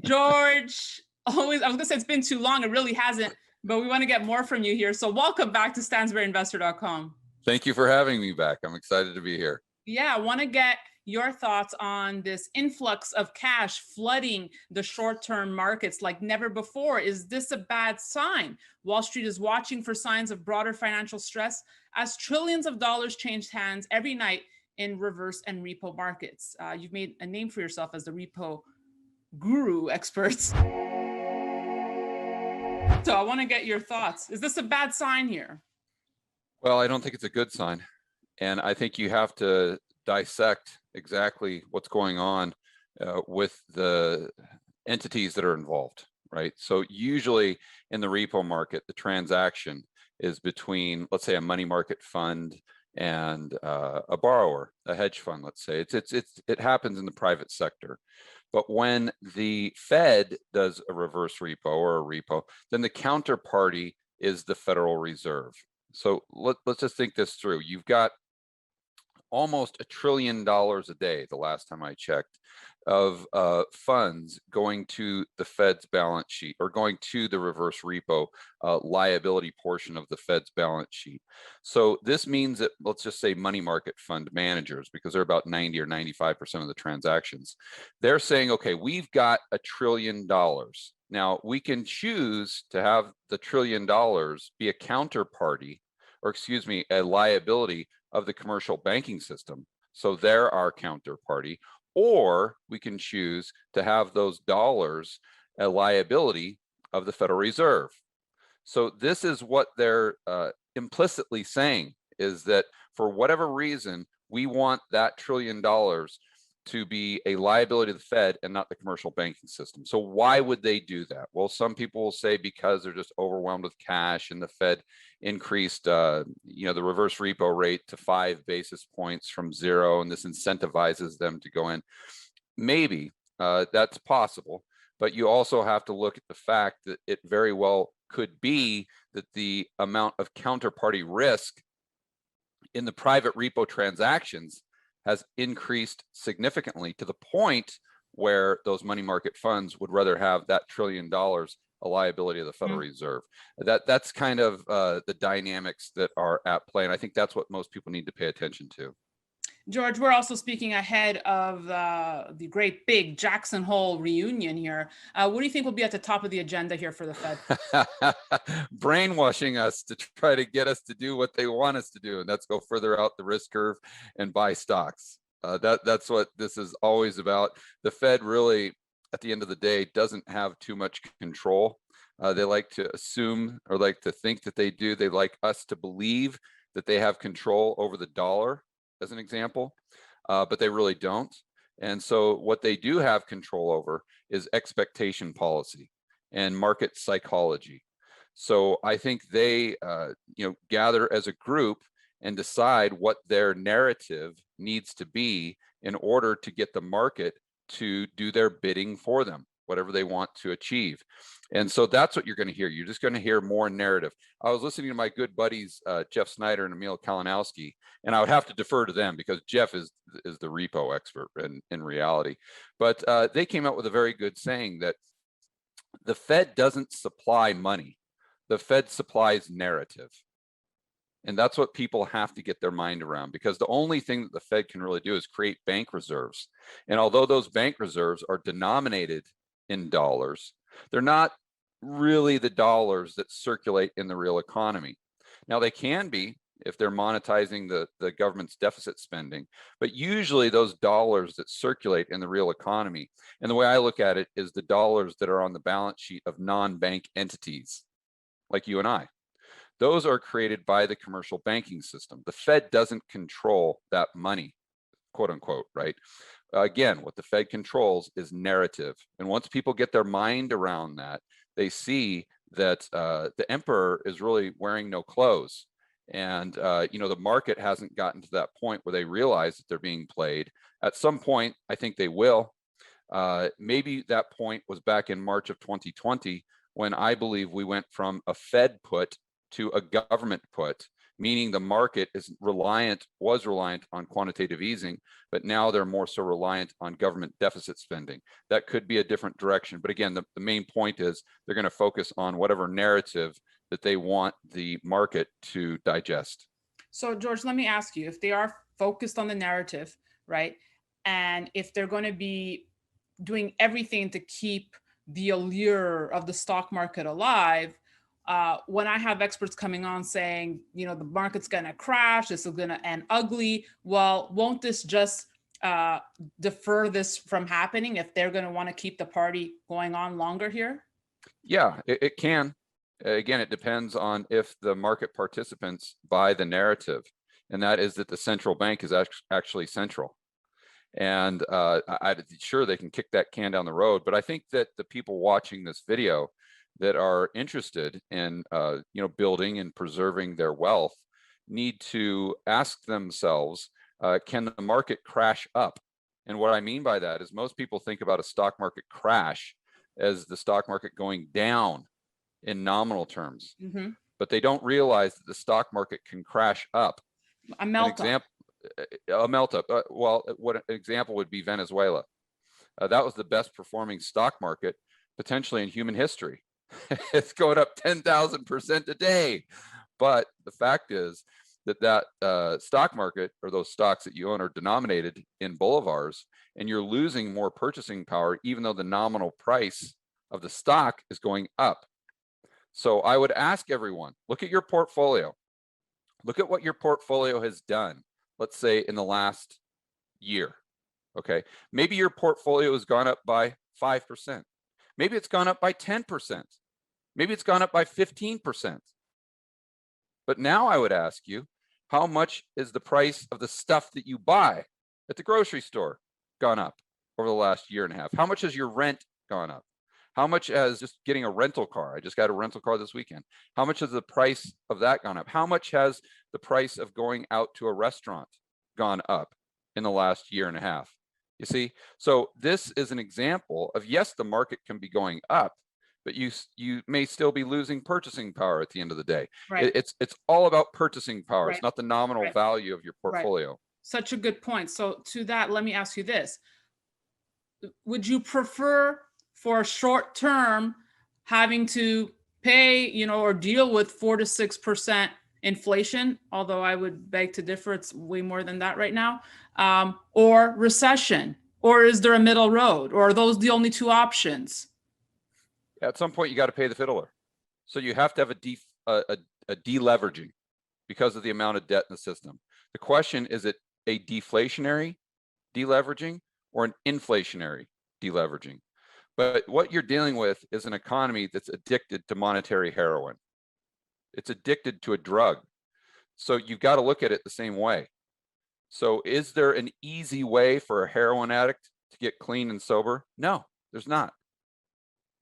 George, always, I was gonna say it's been too long. It really hasn't, but we want to get more from you here. So welcome back to StansberryInvestor.com. Thank you for having me back. I'm excited to be here. Yeah, I want to get your thoughts on this influx of cash flooding the short-term markets like never before. Is this a bad sign? Wall Street is watching for signs of broader financial stress as trillions of dollars change hands every night in reverse and repo markets. You've made a name for yourself as the repo guru experts. So I want to get your thoughts. Is this a bad sign here? Well, I don't think it's a good sign. And I think you have to dissect exactly what's going on with the entities that are involved, right? So usually in the repo market, the transaction is between, let's say, a money market fund and a borrower, a hedge fund, let's say. It happens in the private sector. But when the Fed does a reverse repo or a repo, then the counterparty is the Federal Reserve. So let's just think this through. You've got almost $1 trillion a day, the last time I checked, of funds going to the Fed's balance sheet or going to the reverse repo liability portion of the Fed's balance sheet. So this means that, let's just say money market fund managers, because they're about 90 or 95% of the transactions, they're saying, okay, we've got $1 trillion. Now we can choose to have the $1 trillion be a counterparty, or excuse me, a liability of the commercial banking system. So they're our counterparty. Or we can choose to have those dollars a liability of the Federal Reserve. So this is what they're implicitly saying, is that for whatever reason, we want that $1 trillion to be a liability of the Fed and not the commercial banking system. So why would they do that? Well, some people will say because they're just overwhelmed with cash, and the Fed increased the reverse repo rate to 5 basis points from 0, and this incentivizes them to go in. Maybe that's possible, but you also have to look at the fact that it very well could be that the amount of counterparty risk in the private repo transactions has increased significantly to the point where those money market funds would rather have that $1 trillion a liability of the Federal Reserve. That's kind of the dynamics that are at play, and I think that's what most people need to pay attention to. George, we're also speaking ahead of the great big Jackson Hole reunion here. What do you think will be at the top of the agenda here for the Fed? Brainwashing us to try to get us to do what they want us to do, and that's go further out the risk curve and buy stocks. That's what this is always about. The Fed really, at the end of the day, doesn't have too much control. They like to assume or like to think that they do. They like us to believe that they have control over the dollar, as an example, but they really don't. And so what they do have control over is expectation policy and market psychology. So I think they gather as a group and decide what their narrative needs to be in order to get the market to do their bidding for them, whatever they want to achieve. And so that's what you're going to hear. You're just going to hear more narrative. I was listening to my good buddies, Jeff Snyder and Emil Kalinowski, and I would have to defer to them because Jeff is the repo expert in reality. But they came out with a very good saying that the Fed doesn't supply money. The Fed supplies narrative. And that's what people have to get their mind around, because the only thing that the Fed can really do is create bank reserves. And although those bank reserves are denominated in dollars, they're not really the dollars that circulate in the real economy. Now, they can be if they're monetizing the government's deficit spending, but usually those dollars that circulate in the real economy, and the way I look at it is the dollars that are on the balance sheet of non-bank entities like you and I. Those are created by the commercial banking system. The Fed doesn't control that money, quote unquote, right? Again, what the Fed controls is narrative. And once people get their mind around that, they see that the emperor is really wearing no clothes. And the market hasn't gotten to that point where they realize that they're being played. At some point, I think they will. Maybe that point was back in March of 2020, when I believe we went from a Fed put to a government put. meaning the market was reliant on quantitative easing, but now they're more so reliant on government deficit spending. That could be a different direction. But again, the main point is they're going to focus on whatever narrative that they want the market to digest. So George, let me ask you, if they are focused on the narrative, right? And if they're going to be doing everything to keep the allure of the stock market alive, when I have experts coming on saying, you know, the market's going to crash, this is going to end ugly, well, won't this just defer this from happening if they're going to want to keep the party going on longer here? Yeah, it can. Again, it depends on if the market participants buy the narrative, and that is that the central bank is actually central. And I'm sure they can kick that can down the road, but I think that the people watching this video that are interested in building and preserving their wealth need to ask themselves, can the market crash up? And what I mean by that is most people think about a stock market crash as the stock market going down in nominal terms, but they don't realize that the stock market can crash up. A melt up. A melt up. Well, what an example would be Venezuela. That was the best performing stock market potentially in human history. It's going up 10,000% a day. But the fact is that stock market, or those stocks that you own, are denominated in bolivars, and you're losing more purchasing power, even though the nominal price of the stock is going up. So I would ask everyone, look at your portfolio. Look at what your portfolio has done, let's say in the last year, okay? Maybe your portfolio has gone up by 5%. Maybe it's gone up by 10%. Maybe it's gone up by 15%. But now I would ask you, how much is the price of the stuff that you buy at the grocery store gone up over the last year and a half? How much has your rent gone up? How much has just getting a rental car? I just got a rental car this weekend. How much has the price of that gone up? How much has the price of going out to a restaurant gone up in the last year and a half? You see, so this is an example of, yes, the market can be going up, but you may still be losing purchasing power at the end of the day. Right. It's all about purchasing power. Right. It's not the nominal Right. value of your portfolio. Right. Such a good point. So to that, let me ask you this. Would you prefer for short term having to pay, you know, or deal with 4 to 6% inflation, although I would beg to differ, it's way more than that right now, or recession? Or is there a middle road? Or are those the only two options? At some point, you got to pay the fiddler. So you have to have a deleveraging because of the amount of debt in the system. The question, is it a deflationary deleveraging or an inflationary deleveraging? But what you're dealing with is an economy that's addicted to monetary heroin. It's addicted to a drug. So you've got to look at it the same way. So is there an easy way for a heroin addict to get clean and sober? No, there's not.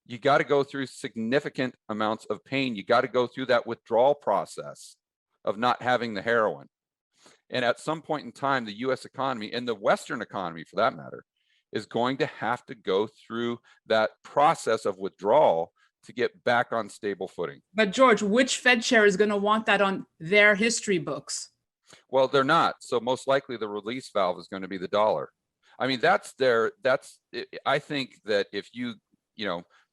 You got to go through significant amounts of pain. You got to go through that withdrawal process of not having the heroin. And at some point in time, the US economy, and the Western economy for that matter, is going to have to go through that process of withdrawal to get back on stable footing. But George, which Fed chair is going to want that on their history books? Well, they're not. So most likely the release valve is going to be the dollar. I mean, I think that if you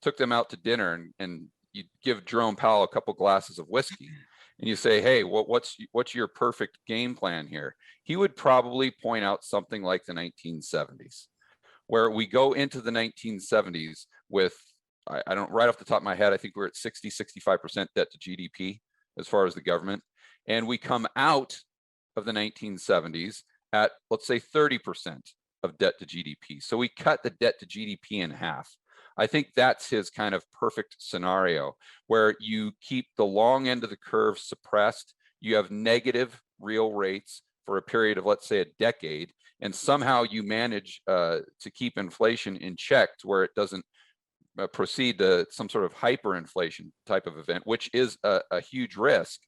took them out to dinner and you give Jerome Powell a couple glasses of whiskey and you say, hey, what's your perfect game plan here? He would probably point out something like the 1970s, where we go into the 1970s with, I don't, right off the top of my head, I think we're at 65% debt to GDP as far as the government. And we come out of the 1970s at, let's say, 30% of debt to GDP. So we cut the debt to GDP in half. I think that's his kind of perfect scenario, where you keep the long end of the curve suppressed, you have negative real rates for a period of, let's say, a decade, and somehow you manage to keep inflation in check to where it doesn't proceed to some sort of hyperinflation type of event, which is a huge risk.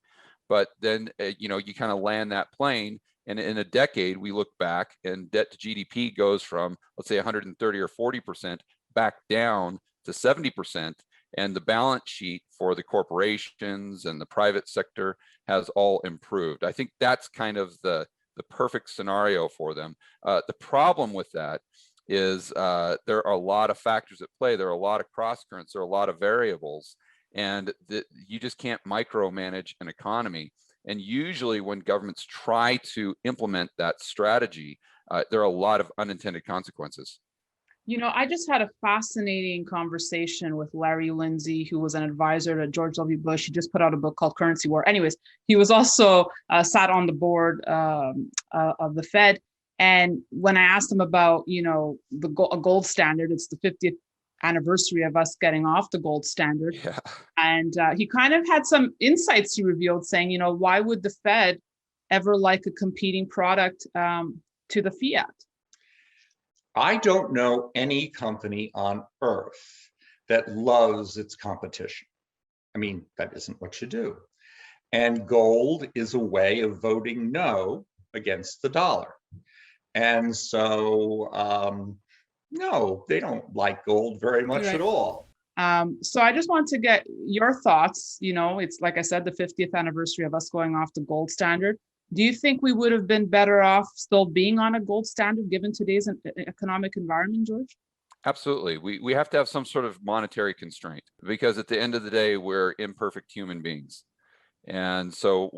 But then, you kind of land that plane, and in a decade, we look back and debt to GDP goes from, let's say, 130 or 40% back down to 70%. And the balance sheet for the corporations and the private sector has all improved. I think that's kind of the perfect scenario for them. The problem with that is there are a lot of factors at play. There are a lot of cross currents. There are a lot of variables, and you just can't micromanage an economy. And usually when governments try to implement that strategy, there are a lot of unintended consequences. You know, I just had a fascinating conversation with Larry Lindsay, who was an advisor to George W. Bush. He just put out a book called Currency War. Anyways, he was also sat on the board of the Fed. And when I asked him about, you know, a gold standard, it's the 50th anniversary of us getting off the gold standard. Yeah. And he kind of had some insights he revealed saying, you know, why would the Fed ever like a competing product to the fiat? I don't know any company on earth that loves its competition. I mean, that isn't what you do. And gold is a way of voting no against the dollar. And so, no, they don't like gold very much at all. So I just want to get your thoughts. You know, it's like I said, the 50th anniversary of us going off the gold standard. Do you think we would have been better off still being on a gold standard given today's economic environment, George? Absolutely. We have to have some sort of monetary constraint, because at the end of the day, we're imperfect human beings. And so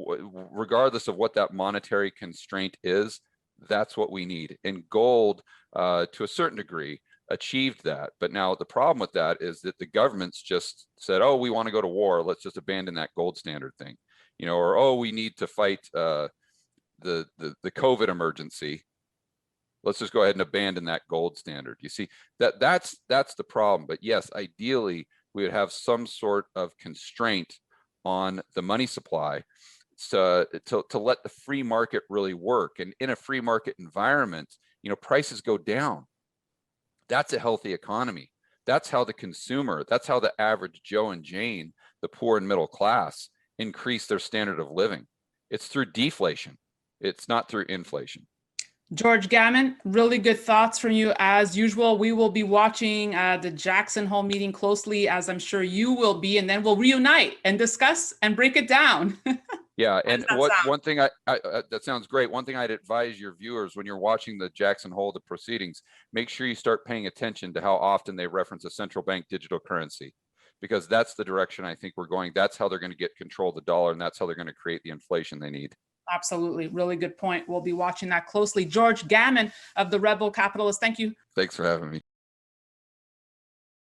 regardless of what that monetary constraint is, that's what we need. And gold, to a certain degree, achieved that. But now the problem with that is that the governments just said, oh, we want to go to war, let's just abandon that gold standard thing. You know, or, oh, we need to fight the COVID emergency, let's just go ahead and abandon that gold standard. You see, that's the problem. But yes, ideally, we would have some sort of constraint on the money supply to let the free market really work. And in a free market environment, you know, prices go down. That's a healthy economy. That's how the consumer, that's how the average Joe and Jane, the poor and middle class, increase their standard of living. It's through deflation. It's not through inflation. George Gammon, really good thoughts from you as usual. We will be watching the Jackson Hole meeting closely, as I'm sure you will be, and then we'll reunite and discuss and break it down. Yeah, and one thing that sounds great. One thing I'd advise your viewers when you're watching the Jackson Hole, the proceedings, make sure you start paying attention to how often they reference a central bank digital currency, because that's the direction I think we're going. That's how they're going to get control of the dollar, and that's how they're going to create the inflation they need. Absolutely. Really good point. We'll be watching that closely. George Gammon of the Rebel Capitalist, thank you. Thanks for having me.